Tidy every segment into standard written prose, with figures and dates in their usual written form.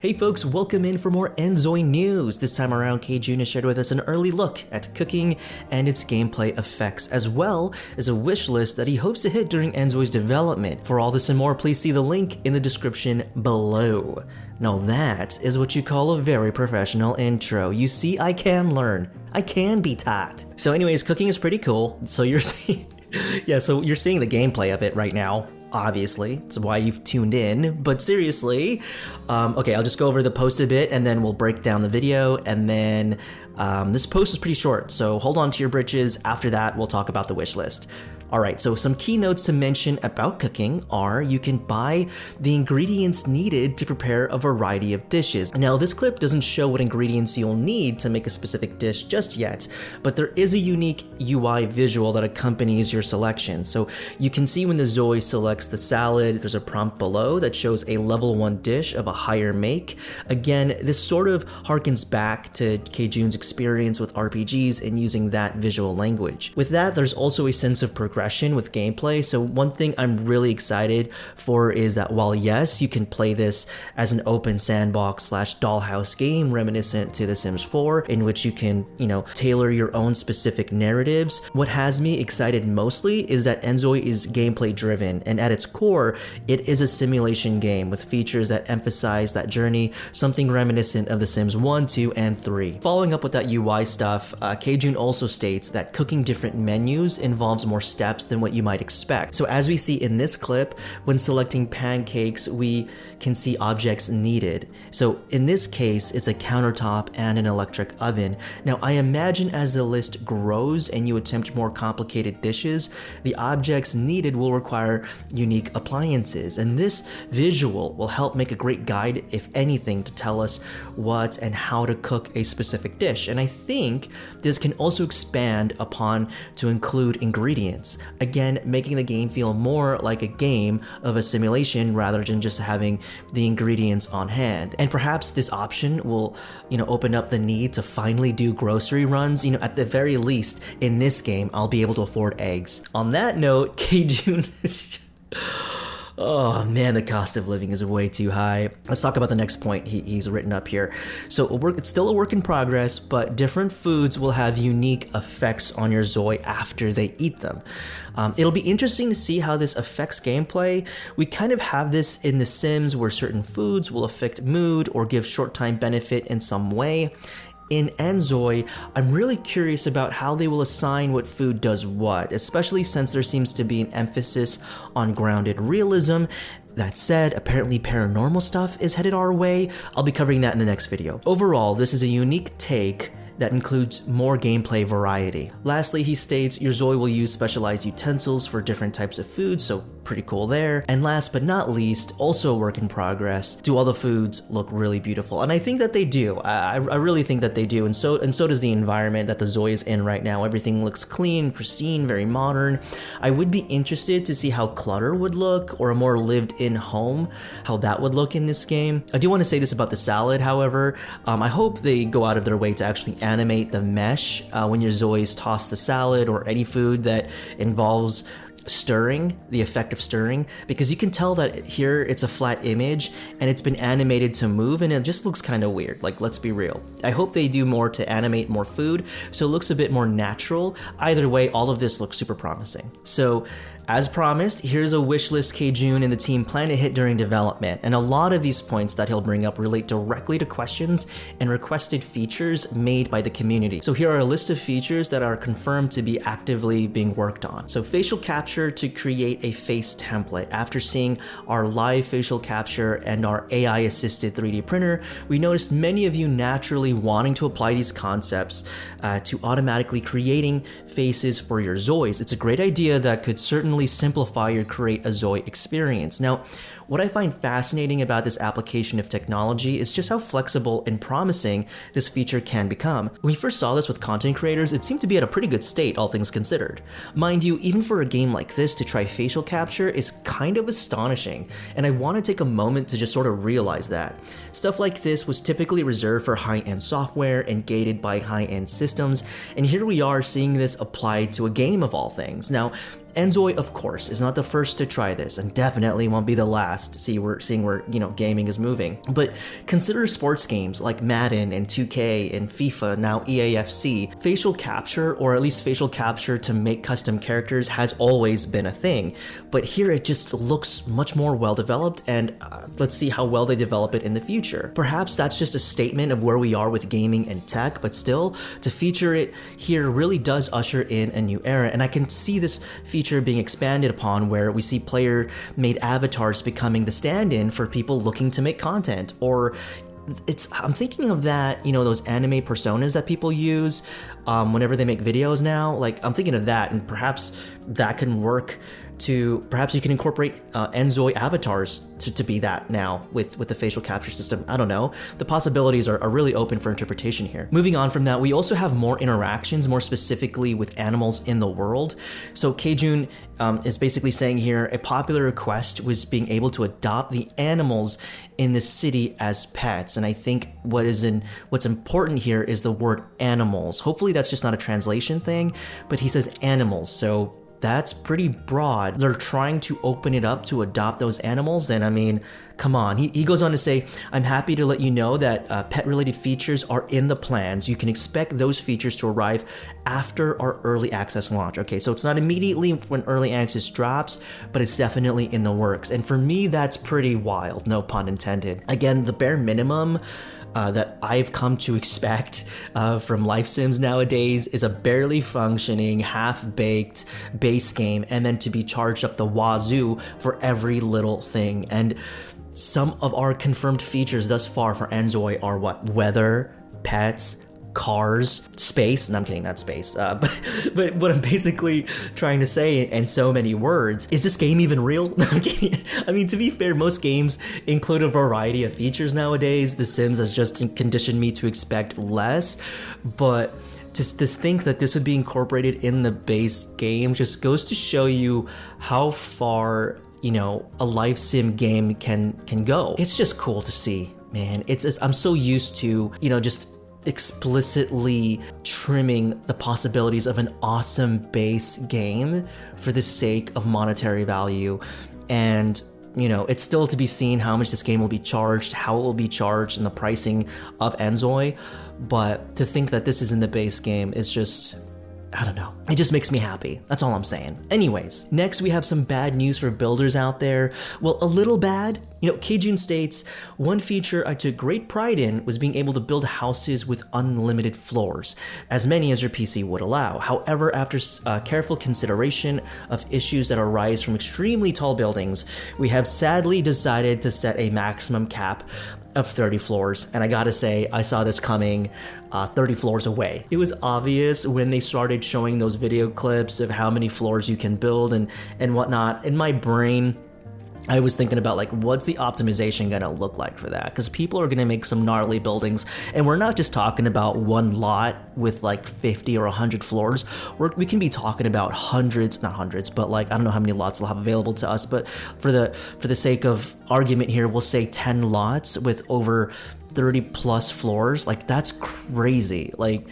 Hey folks, welcome in for more InZOI news. This time around, Kjun has shared with us an early look at cooking and its gameplay effects, as well as a wish list that he hopes to hit during InZOI's development. For all this and more, please see the link in the description below. Now that is what you call a very professional intro. You see, I can learn. I can be taught. So anyways, cooking is pretty cool. So you're seeing, so you're seeing the gameplay of it right now. Obviously, it's why you've tuned in, but seriously, okay, I'll just go over the post a bit and then we'll break down the video, and then this post is pretty short, so hold on to your britches. After that, we'll talk about the wish list. Alright, so some key notes to mention about cooking are you can buy the ingredients needed to prepare a variety of dishes. Now, this clip doesn't show what ingredients you'll need to make a specific dish just yet, but there is a unique UI visual that accompanies your selection. So you can see when the Zois selects the salad, there's a prompt below that shows a level 1 dish of a higher make. Again, this sort of harkens back to Kjun's experience with RPGs and using that visual language. With that, there's also a sense of progression with gameplay. So one thing I'm really excited for is that while yes, you can play this as an open sandbox / dollhouse game reminiscent to The Sims 4, in which you can, tailor your own specific narratives, what has me excited mostly is that InZOI is gameplay driven, and at its core, it is a simulation game with features that emphasize that journey, something reminiscent of The Sims 1, 2, and 3. Following up with that UI stuff, Kjun also states that cooking different menus involves more steps than what you might expect. So as we see in this clip, when selecting pancakes, we can see objects needed. So in this case, it's a countertop and an electric oven. Now I imagine as the list grows and you attempt more complicated dishes, the objects needed will require unique appliances. And this visual will help make a great guide, if anything, to tell us what and how to cook a specific dish. And I think this can also expand upon to include ingredients. Again, making the game feel more like a game of a simulation rather than just having the ingredients on hand. And perhaps this option will, open up the need to finally do grocery runs. At the very least, in this game, I'll be able to afford eggs. On that note, Kjun oh man, the cost of living is way too high. Let's talk about the next point he's written up here. So it's still a work in progress, but different foods will have unique effects on your Zoi after they eat them. It'll be interesting to see how this affects gameplay. We kind of have this in The Sims where certain foods will affect mood or give short-time benefit in some way. In InZOI, I'm really curious about how they will assign what food does what, especially since there seems to be an emphasis on grounded realism. That said, apparently paranormal stuff is headed our way. I'll be covering that in the next video. Overall, this is a unique take that includes more gameplay variety. Lastly, he states your Zoi will use specialized utensils for different types of foods, so pretty cool there. And last but not least, also a work in progress, do all the foods look really beautiful? And I think that they do. I really think that they do, and so does the environment that the Zoi is in right now. Everything looks clean, pristine, very modern. I would be interested to see how clutter would look, or a more lived-in home, how that would look in this game. I do want to say this about the salad, however. I hope they go out of their way to actually animate the mesh when your Zois toss the salad or any food that involves stirring, the effect of stirring, because you can tell that here it's a flat image and it's been animated to move and it just looks kind of weird. Like, let's be real. I hope they do more to animate more food so it looks a bit more natural. Either way, all of this looks super promising. So as promised, here's a wish list Kjun and the team plan to hit during development, and a lot of these points that he'll bring up relate directly to questions and requested features made by the community. So here are a list of features that are confirmed to be actively being worked on. So facial capture to create a face template. After seeing our live facial capture and our AI-assisted 3D printer, we noticed many of you naturally wanting to apply these concepts to automatically creating faces for your Zois. It's a great idea that could certainly simplify your create a Zoi experience. Now, what I find fascinating about this application of technology is just how flexible and promising this feature can become. When we first saw this with content creators, it seemed to be at a pretty good state, all things considered. Mind you, even for a game like this to try facial capture is kind of astonishing, and I want to take a moment to just sort of realize that. Stuff like this was typically reserved for high-end software and gated by high-end systems, and here we are seeing this applied to a game of all things. Now, InZOI, of course, is not the first to try this, and definitely won't be the last. fast, seeing where gaming is moving. But consider sports games like Madden and 2K and FIFA, now EAFC. Facial capture, or at least facial capture to make custom characters, has always been a thing. But here it just looks much more well developed, and let's see how well they develop it in the future. Perhaps that's just a statement of where we are with gaming and tech, but still, to feature it here really does usher in a new era, and I can see this feature being expanded upon where we see player-made avatars becoming the stand-in for people looking to make content. Or I'm thinking of that, those anime personas that people use whenever they make videos now. Like, I'm thinking of that, and perhaps that can work perhaps you can incorporate InZOI avatars to be that now with the facial capture system. I don't know. The possibilities are really open for interpretation here. Moving on from that, we also have more interactions, more specifically with animals in the world. So Kjun is basically saying here, a popular request was being able to adopt the animals in the city as pets. And I think what's important here is the word animals. Hopefully that's just not a translation thing, but he says animals. So that's pretty broad. They're trying to open it up to adopt those animals, and I mean, come on. He goes on to say, I'm happy to let you know that pet-related features are in the plans. You can expect those features to arrive after our early access launch. Okay, so it's not immediately when early access drops, but it's definitely in the works. And for me, that's pretty wild, no pun intended. Again, the bare minimum that I've come to expect from life sims nowadays is a barely functioning, half-baked base game, and then to be charged up the wazoo for every little thing. And some of our confirmed features thus far for InZOI are what? Weather, pets, cars, space. No, I'm kidding, not space. But what I'm basically trying to say in so many words, is this game even real? No, I'm kidding. I mean, to be fair, most games include a variety of features nowadays. The Sims has just conditioned me to expect less, but just to think that this would be incorporated in the base game just goes to show you how far, a life sim game can go. It's just cool to see, man. I'm so used to, just explicitly trimming the possibilities of an awesome base game for the sake of monetary value. And it's still to be seen how much this game will be charged, how it will be charged, and the pricing of InZOI. But to think that this is in the base game is just, I don't know. It just makes me happy. That's all I'm saying. Anyways, next we have some bad news for builders out there. Well, a little bad. Kjun states, one feature I took great pride in was being able to build houses with unlimited floors, as many as your PC would allow. However, after careful consideration of issues that arise from extremely tall buildings, we have sadly decided to set a maximum cap of 30 floors, and I gotta say, I saw this coming 30 floors away. It was obvious when they started showing those video clips of how many floors you can build and whatnot. In my brain, I was thinking about, like, what's the optimization gonna look like for that? Because people are gonna make some gnarly buildings, and we're not just talking about one lot with like 50 or 100 floors. We can be talking about hundreds, not hundreds, but like, I don't know how many lots they'll have available to us, but for the sake of argument here, we'll say 10 lots with over 30 plus floors. Like, that's crazy. Like,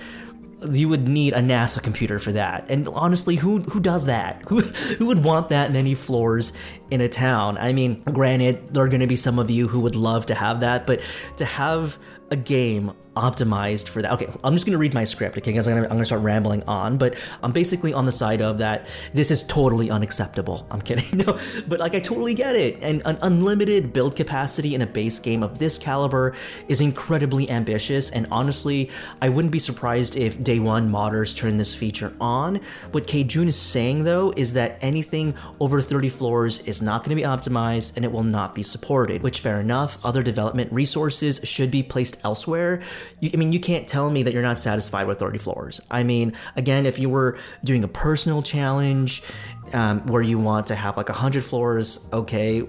you would need a NASA computer for that. And honestly, who does that? Who would want that many floors in a town? I mean, granted, there are going to be some of you who would love to have that, but to have a game optimized for that. Okay, I'm just gonna read my script, okay, because I'm gonna start rambling on, but I'm basically on the side of that this is totally unacceptable. I'm kidding. No, but like, I totally get it. And an unlimited build capacity in a base game of this caliber is incredibly ambitious, and honestly, I wouldn't be surprised if day one modders turn this feature on. What Kjun is saying though is that anything over 30 floors is not going to be optimized and it will not be supported, which fair enough. Other development resources should be placed elsewhere. You can't tell me that you're not satisfied with 30 floors. I mean, again, if you were doing a personal challenge where you want to have like 100 floors, okay,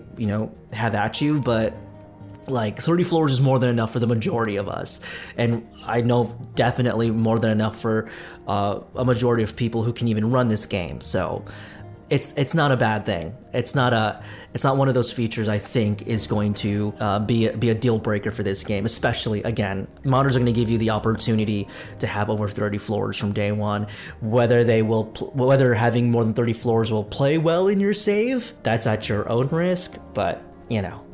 have at you, but like 30 floors is more than enough for the majority of us. And I know definitely more than enough for a majority of people who can even run this game. So it's not a bad thing. It's not one of those features I think is going to be a deal breaker for this game. Especially, again, modders are going to give you the opportunity to have over 30 floors from day one. Whether having more than 30 floors will play well in your save, that's at your own risk. But you know.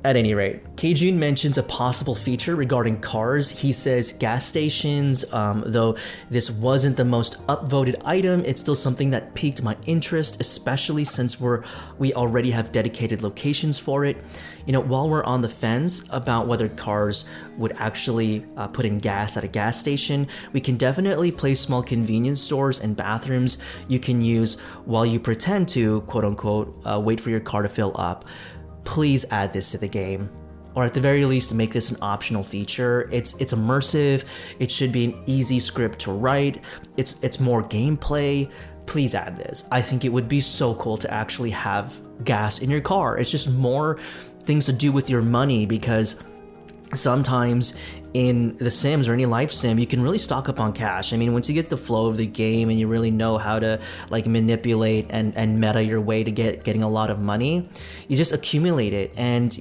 At any rate, Kjun mentions a possible feature regarding cars. He says gas stations, though this wasn't the most upvoted item, it's still something that piqued my interest, especially since we already have dedicated locations for it. You know, while we're on the fence about whether cars would actually put in gas at a gas station, we can definitely place small convenience stores and bathrooms you can use while you pretend to, quote unquote, wait for your car to fill up. Please add this to the game, or at the very least make this an optional feature. It's immersive. It should be an easy script to write. It's more gameplay. Please add this. I think it would be so cool to actually have gas in your car. It's just more things to do with your money, because sometimes in the Sims or any life sim, you can really stock up on cash. I mean, once you get the flow of the game and you really know how to like manipulate and meta your way to getting a lot of money, you just accumulate it. And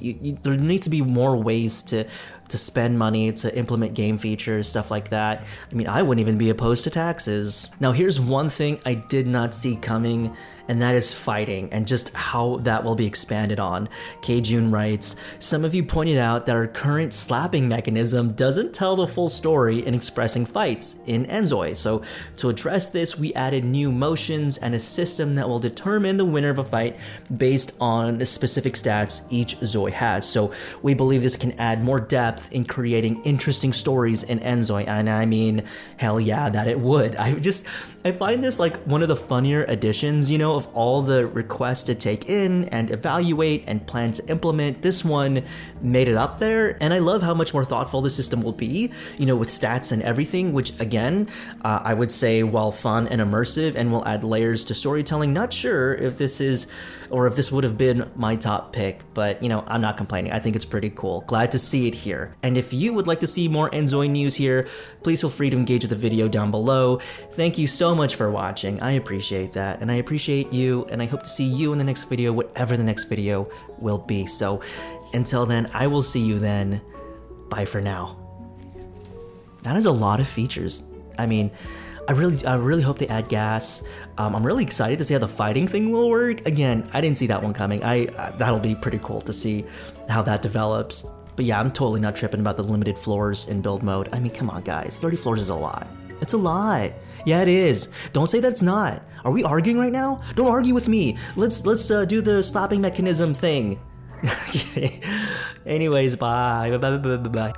there needs to be more ways to spend money, to implement game features, stuff like that. I mean, I wouldn't even be opposed to taxes. Now, here's one thing I did not see coming, and that is fighting and just how that will be expanded on. Kjun writes, some of you pointed out that our current slapping mechanism doesn't tell the full story in expressing fights in InZOI. So to address this, we added new motions and a system that will determine the winner of a fight based on the specific stats each Zoi has. So we believe this can add more depth in creating interesting stories in InZOI, and I mean, hell yeah, that it would. I find this like one of the funnier additions, you know, of all the requests to take in and evaluate and plan to implement. This one made it up there, and I love how much more thoughtful the system will be, you know, with stats and everything, which again, I would say, while fun and immersive and will add layers to storytelling, not sure if this is, or if this would have been my top pick, but you know, I'm not complaining. I think it's pretty cool. Glad to see it here. And if you would like to see more InZOI news here, please feel free to engage with the video down below. Thank you so much for watching. I appreciate that, and I appreciate you, and I hope to see you in the next video, whatever the next video will be. So until then, I will see you then. Bye for now. That is a lot of features. I mean, I really hope they add gas. I'm really excited to see how the fighting thing will work. Again, I didn't see that one coming. That'll be pretty cool to see how that develops. But yeah, I'm totally not tripping about the limited floors in build mode. I mean, come on guys, 30 floors is a lot. It's a lot. Yeah, it is. Don't say that it's not. Are we arguing right now? Don't argue with me. Let's do the slapping mechanism thing. Anyways, bye. Bye.